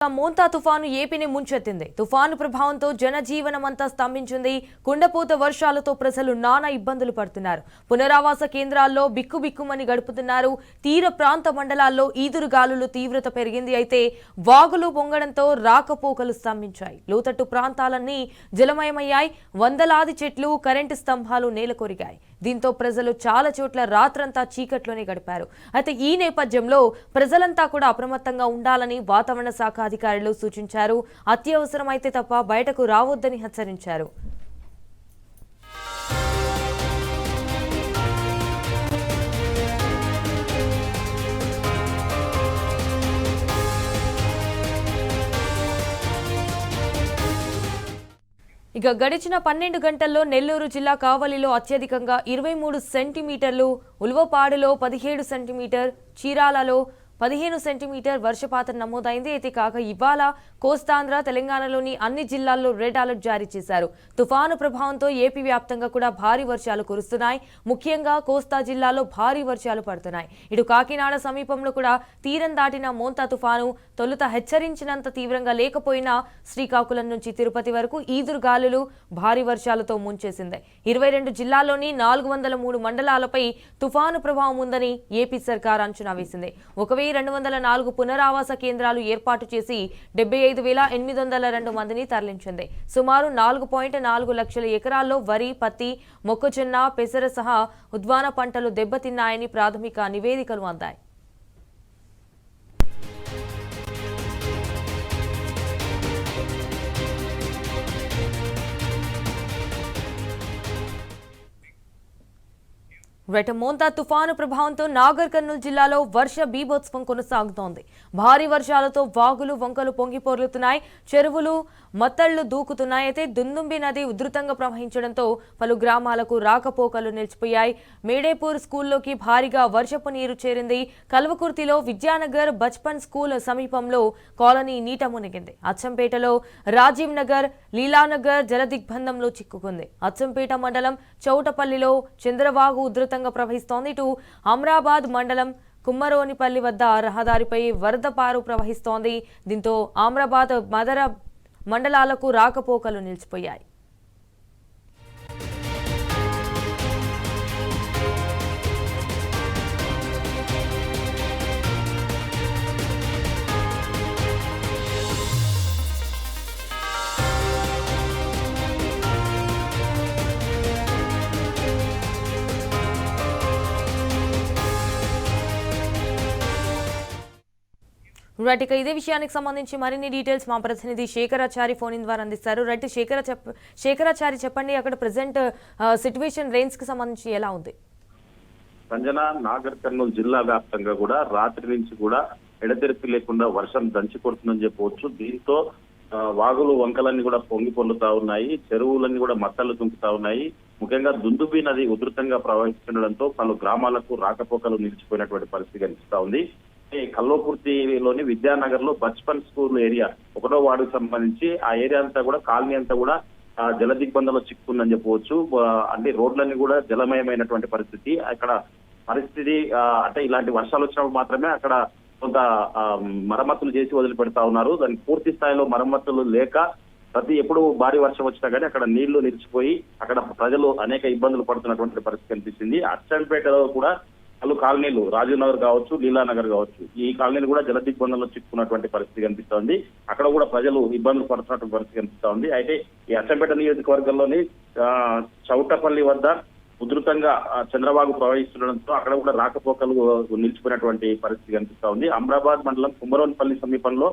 మోంతా తుఫాను ఏపీని ముంచెత్తింది. తుఫాను ప్రభావంతో జనజీవనమంతా స్తంభించింది. కుండపోత వర్షాలతో ప్రజలు నానా ఇబ్బందులు పడుతున్నారు. పునరావాస కేంద్రాల్లో బిక్కుబిక్కుమని గడుపుతున్నారు. తీర ప్రాంత మండలాల్లో ఈదురుగాలులు తీవ్రత పెరిగింది. అయితే వాగులు పొంగడంతో రాకపోకలు స్తంభించాయి. లోతట్టు ప్రాంతాలన్నీ జలమయమయ్యాయి. వందలాది చెట్లు, కరెంటు స్తంభాలు నేలకొరిగాయి. దీంతో ప్రజలు చాలా చోట్ల రాత్రంతా చీకట్లోనే గడిపారు. అయితే ఈ నేపథ్యంలో ప్రజలంతా కూడా అప్రమత్తంగా ఉండాలని వాతావరణ శాఖ అధికారులు సూచించారు. అత్యవసరమైతే తప్ప బయటకు రావద్దని హెచ్చరించారు. ఇక గడిచిన 12 గంటల్లో నెల్లూరు జిల్లా కావలిలో అత్యధికంగా 23 సెంటీమీటర్లు, ఉల్వపాడులో 17 సెంటీమీటర్, చీరాలలో 15 సెంటీమీటర్ వర్షపాతం నమోదైంది. అయితే కాక ఇవాళ కోస్తాంధ్ర, తెలంగాణలోని అన్ని జిల్లాల్లో రెడ్ అలర్ట్ జారీ చేశారు. తుఫాను ప్రభావంతో ఏపీ వ్యాప్తంగా కూడా భారీ వర్షాలు కురుస్తున్నాయి. ముఖ్యంగా కోస్తా జిల్లాలో భారీ వర్షాలు పడుతున్నాయి. ఇటు కాకినాడ సమీపంలో కూడా తీరం దాటిన మోంతా తుఫాను తొలుత హెచ్చరించినంత తీవ్రంగా లేకపోయినా శ్రీకాకుళం నుంచి తిరుపతి వరకు ఈదురుగాలులు భారీ వర్షాలతో ముంచేసింది. 22 జిల్లాల్లోని 403 మండలాలపై తుఫాను ప్రభావం ఉందని ఏపీ సర్కార్ అంచనా వేసింది. 1204 పునరావాస కేంద్రాలు ఏర్పాటు చేసి 75,802 మందిని తరలించింది. సుమారు 4.4 లక్షల ఎకరాల్లో వరి, పత్తి, మొక్కజొన్న, పెసర సహా ఉద్వాన పంటలు దెబ్బతిన్నాయని ప్రాథమిక నివేదికలు అందాయి. మోంతా తుఫాను ప్రభావంతో నాగర్ కర్నూలు జిల్లాలో వర్ష బీభత్సం కొనసాగుతోంది. భారీ వర్షాలతో వాగులు, వంకలు పొంగి పొర్లుతున్నాయి. చెరువులు, మత్తళ్లు దూకుతున్నాయి. అయితే దుందుంబి నది ఉధృతంగా ప్రవహించడంతో పలు గ్రామాలకు రాకపోకలు నిలిచిపోయాయి. మేడేపూర్ స్కూల్లోకి భారీగా వర్షపు నీరు చేరింది. కల్వకుర్తిలో విద్యానగర్ బచ్పన్ స్కూల్ సమీపంలో కాలనీ నీట మునిగింది. అచ్చంపేటలో రాజీవ్ నగర్, లీలానగర్ జలదిగ్బంధంలో చిక్కుకుంది. అచ్చంపేట మండలం చౌటపల్లిలో చంద్రవాగు ఉధృతంగా ప్రవహిస్తోంది. ఇటు అమ్రాబాద్ మండలం కుమ్మరోనిపల్లి వద్ద రహదారిపై వరద పారు ప్రవహిస్తోంది. దీంతో అమ్రాబాద్, మదర మండలాలకు రాకపోకలు నిలిచిపోయాయి. రైట్, ఇదే విషయానికి సంబంధించి మరిన్ని డీటెయిల్స్ మా ప్రతినిధి శేఖరాచారి ఫోన్ ఇన్ ద్వారా అందిస్తారు. రైట్, శేఖరాచారి చెప్పండి, అక్కడ ప్రెసెంట్ సిచ్యువేషన్ రేంజ్ కి సంబంధించి ఎలా ఉంది? సంజన, నాగర్ కర్నూలు జిల్లా వ్యాప్తంగా కూడా రాత్రి నుంచి కూడా ఎడతెరిపి లేకుండా వర్షం దంచి కొడుతుందని చెప్పవచ్చు. దీంతో వాగులు, వంకలన్నీ కూడా పొంగి పొందుతా ఉన్నాయి. చెరువులన్నీ కూడా మత్తలు తుంపుతా ఉన్నాయి. ముఖ్యంగా దుందుబి నది ఉధృతంగా ప్రవహిస్తుండడంతో పలు గ్రామాలకు రాకపోకలు నిలిచిపోయినటువంటి పరిస్థితి కనిపిస్తా ఉంది. కల్వకుర్తిలోని విద్యానగర్ లో బచ్పన్ స్కూల్ ఏరియా 1వ వార్డుకు సంబంధించి ఆ ఏరియా అంతా కూడా, కాలనీ అంతా కూడా జల దిగ్బంధంలో చిక్కుందని చెప్పవచ్చు. అంటే రోడ్లన్నీ కూడా జలమయమైనటువంటి పరిస్థితి. అక్కడ పరిస్థితి అంటే ఇలాంటి వర్షాలు వచ్చినప్పుడు మాత్రమే అక్కడ కొంత మరమ్మతులు చేసి వదిలిపెడతా ఉన్నారు. దానికి పూర్తి స్థాయిలో మరమ్మతులు లేక ఎప్పుడు భారీ వర్షం వచ్చినా కానీ అక్కడ నీళ్లు నిలిచిపోయి అక్కడ ప్రజలు అనేక ఇబ్బందులు పడుతున్నటువంటి పరిస్థితి కనిపిస్తుంది. అచ్చంపేటలో కూడా పలు కాలనీలు, రాజీవ్ నగర్ కావచ్చు, లీలానగర్ కావచ్చు, ఈ కాలనీలు కూడా జల దిగ్బంధంలో చిక్కున్నటువంటి పరిస్థితి కనిపిస్తోంది. అక్కడ కూడా ప్రజలు ఇబ్బందులు పడుతున్నటువంటి పరిస్థితి కనిపిస్తా ఉంది. అయితే ఈ అచ్చంపేట నియోజకవర్గంలోని చౌటపల్లి వద్ద ఉధృతంగా చంద్రబాబు ప్రవహిస్తుండడంతో అక్కడ కూడా రాకపోకలు నిలిచిపోయినటువంటి పరిస్థితి కనిపిస్తా ఉంది. అమ్రాబాద్ మండలం కుమ్మరోనిపల్లి సమీపంలో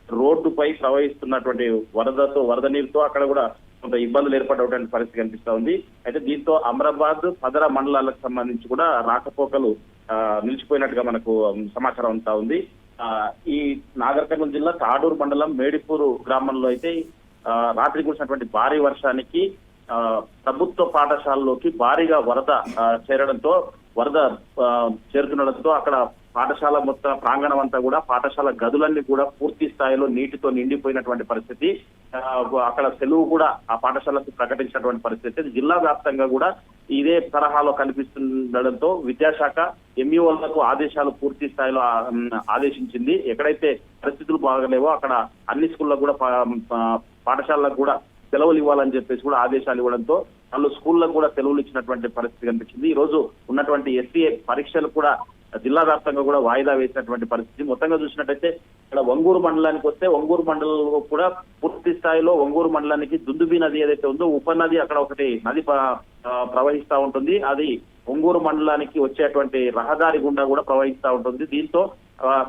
రోడ్డుపై ప్రవహిస్తున్నటువంటి వరద నీరుతో అక్కడ కూడా కొంత ఇబ్బందులు ఏర్పడేటువంటి పరిస్థితి కనిపిస్తా ఉంది. అయితే దీంతో అమ్రాబాద్, పదర మండలాలకు సంబంధించి కూడా రాకపోకలు నిలిచిపోయినట్టుగా మనకు సమాచారం అంతా ఉంది. ఈ నాగర్ కర్నూలు జిల్లా తాడూరు మండలం మేడిపూరు గ్రామంలో అయితే రాత్రి కురిసినటువంటి భారీ వర్షానికి ప్రభుత్వ పాఠశాలలోకి భారీగా వరద చేరుతుండడంతో అక్కడ పాఠశాల మొత్తం ప్రాంగణం అంతా కూడా, పాఠశాల గదులన్నీ కూడా పూర్తి స్థాయిలో నీటితో నిండిపోయినటువంటి పరిస్థితి. అక్కడ సెలవు కూడా ఆ పాఠశాలకు ప్రకటించినటువంటి పరిస్థితి. జిల్లా వ్యాప్తంగా కూడా ఇదే తరహాలో కనిపిస్తుండడంతో విద్యాశాఖ ఎంఈఓలకు ఆదేశాలు పూర్తి స్థాయిలో ఆదేశించింది. ఎక్కడైతే పరిస్థితులు బాగలేవో అక్కడ అన్ని స్కూళ్ళకు కూడా పాఠశాలలకు కూడా సెలవులు ఇవ్వాలని చెప్పేసి కూడా ఆదేశాలు ఇవ్వడంతో వాళ్ళు స్కూళ్ళకు కూడా సెలవులు ఇచ్చినటువంటి పరిస్థితి కనిపించింది. ఈ రోజు ఉన్నటువంటి ఎస్సీఏ పరీక్షలు కూడా జిల్లా వ్యాప్తంగా కూడా వాయిదా వేసినటువంటి పరిస్థితి. మొత్తంగా చూసినట్టయితే ఇక్కడ ఒంగూరు మండలానికి వస్తే ఒంగూరు మండలంలో కూడా పూర్తి స్థాయిలో ఒంగూరు మండలానికి దుందుబి నది ఏదైతే ఉందో ఉపనది అక్కడ ఒకటి నది ప్రవహిస్తా ఉంటుంది. అది ఒంగూరు మండలానికి వచ్చేటువంటి రహదారి గుండా కూడా ప్రవహిస్తా ఉంటుంది. దీంతో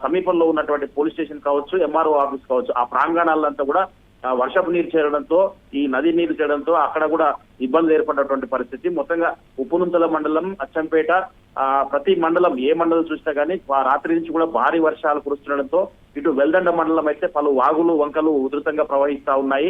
సమీపంలో ఉన్నటువంటి పోలీస్ స్టేషన్ కావచ్చు, ఎంఆర్ఓ ఆఫీస్ కావచ్చు, ఆ ప్రాంగణాలంతా కూడా వర్షపు నీరు చేరడంతో ఈ నది నీరు చేరడంతో అక్కడ కూడా ఇబ్బంది ఏర్పడినటువంటి పరిస్థితి. మొత్తంగా ఉప్పునుంతల మండలం, అచ్చంపేట, ప్రతి మండలం ఏ మండలం చూసినా కానీ రాత్రి నుంచి కూడా భారీ వర్షాలు కురుస్తుండడంతో ఇటు వెల్దండ మండలం అయితే పలు వాగులు వంకలు ఉధృతంగా ప్రవహిస్తా ఉన్నాయి.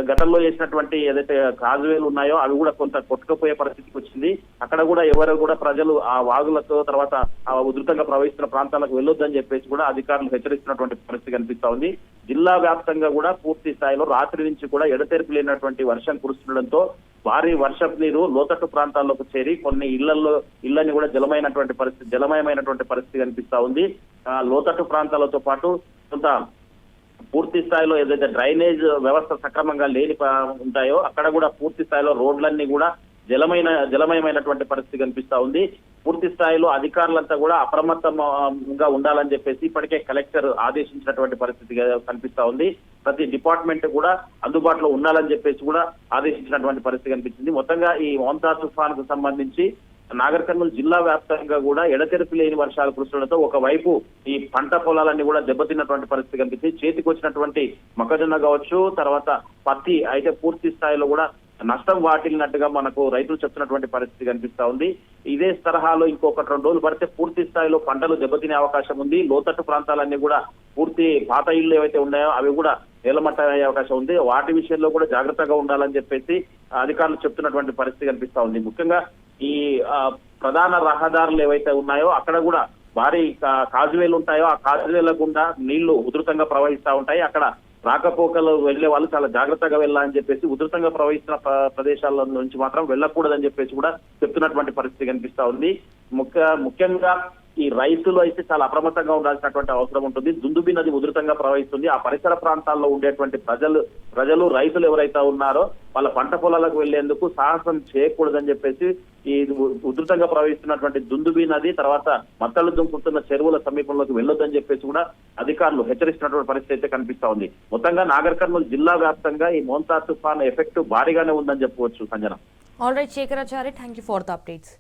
గతంలో చేసినటువంటి ఏదైతే కాజువేలు ఉన్నాయో అవి కూడా కొంత కొట్టుకుపోయే పరిస్థితికి వచ్చింది. అక్కడ కూడా ఎవరు కూడా ప్రజలు ఆ వాగులతో తర్వాత ఆ ఉధృతంగా ప్రవహిస్తున్న ప్రాంతాలకు వెళ్ళొద్దని చెప్పేసి కూడా అధికారులు హెచ్చరిస్తున్నటువంటి పరిస్థితి కనిపిస్తా ఉంది. జిల్లా వ్యాప్తంగా కూడా పూర్తి స్థాయిలో రాత్రి నుంచి కూడా ఎడతెరిపి లేనటువంటి వర్షం కురుస్తుండడంతో భారీ వర్షపు నీరు లోతట్టు ప్రాంతాల్లోకి చేరి కొన్ని ఇళ్లని కూడా జలమయమైనటువంటి పరిస్థితి కనిపిస్తా ఉంది. లోతట్టు ప్రాంతాలతో పాటు కొంత పూర్తి స్థాయిలో ఏదైతే డ్రైనేజ్ వ్యవస్థ సక్రమంగా లేని ఉంటాయో అక్కడ కూడా పూర్తి స్థాయిలో రోడ్లన్నీ కూడా జలమయమైనటువంటి పరిస్థితి కనిపిస్తా ఉంది. పూర్తి స్థాయిలో అధికారులంతా కూడా అప్రమత్తంగా ఉండాలని చెప్పేసి ఇప్పటికే కలెక్టర్ ఆదేశించినటువంటి పరిస్థితి కనిపిస్తా ఉంది. ప్రతి డిపార్ట్మెంట్ కూడా అందుబాటులో ఉండాలని చెప్పేసి కూడా ఆదేశించినటువంటి పరిస్థితి కనిపించింది. మొత్తంగా ఈ మోంతా తుఫాన్ కు సంబంధించి నాగర్ కర్నూలు జిల్లా వ్యాప్తంగా కూడా ఎడతెరిపి లేని వర్షాలు కురుస్తుండటంతో ఒకవైపు ఈ పంట పొలాలన్నీ కూడా దెబ్బతిన్నటువంటి పరిస్థితి కనిపించింది. చేతికి వచ్చినటువంటి మొక్కజొన్న కావచ్చు, తర్వాత పత్తి అయితే పూర్తి స్థాయిలో కూడా నష్టం వాటిల్లినట్టుగా మనకు రైతులు చెప్తున్నటువంటి పరిస్థితి కనిపిస్తా ఉంది. ఇదే తరహాలో ఇంకొకటి 2 రోజులు పడితే పూర్తి స్థాయిలో పంటలు దెబ్బతినే అవకాశం ఉంది. లోతట్టు ప్రాంతాలన్నీ కూడా పూర్తి పాత ఇళ్లు ఏవైతే ఉన్నాయో అవి కూడా నేలమట్టం అయ్యే అవకాశం ఉంది. వాటి విషయంలో కూడా జాగ్రత్తగా ఉండాలని చెప్పేసి అధికారులు చెప్తున్నటువంటి పరిస్థితి కనిపిస్తా ఉంది. ముఖ్యంగా ఈ ప్రధాన రహదారులు ఏవైతే ఉన్నాయో అక్కడ కూడా భారీ కాజువేలు ఉంటాయో ఆ కాజువేల గుండా నీళ్లు ఉధృతంగా ప్రవహిస్తా ఉంటాయి. అక్కడ రాకపోకలు వెళ్లే వాళ్ళు చాలా జాగ్రత్తగా వెళ్ళాలని చెప్పేసి ఉధృతంగా ప్రవహిస్తున్న ప్రదేశాల నుంచి మాత్రం వెళ్ళకూడదని చెప్పేసి కూడా చెప్తున్నటువంటి పరిస్థితి కనిపిస్తా ఉంది. ముఖ్యంగా ఈ రైతులు అయితే చాలా అప్రమత్తంగా ఉండాల్సినటువంటి అవసరం ఉంటుంది. దుందుబి నది ఉధృతంగా ప్రవహిస్తుంది. ఆ పరిసర ప్రాంతాల్లో ఉండేటువంటి ప్రజలు రైతులు ఎవరైతే ఉన్నారో వాళ్ళ పంట పొలాలకు వెళ్లేందుకు సాహసం చేయకూడదని చెప్పేసి ఈ ఉధృతంగా ప్రవహిస్తున్నటువంటి దుందుబి నది తర్వాత మత్తలు దుంకుతున్న చెరువుల సమీపంలోకి వెళ్ళొద్దని చెప్పేసి కూడా అధికారులు హెచ్చరిస్తున్నటువంటి పరిస్థితి అయితే కనిపిస్తా ఉంది. మొత్తంగా నాగర్ కర్నూలు జిల్లా వ్యాప్తంగా ఈ మోంతా తుఫాన్ ఎఫెక్ట్ భారీగానే ఉందని చెప్పవచ్చు. Sanjana. All right Shekharachari, thank you for the updates.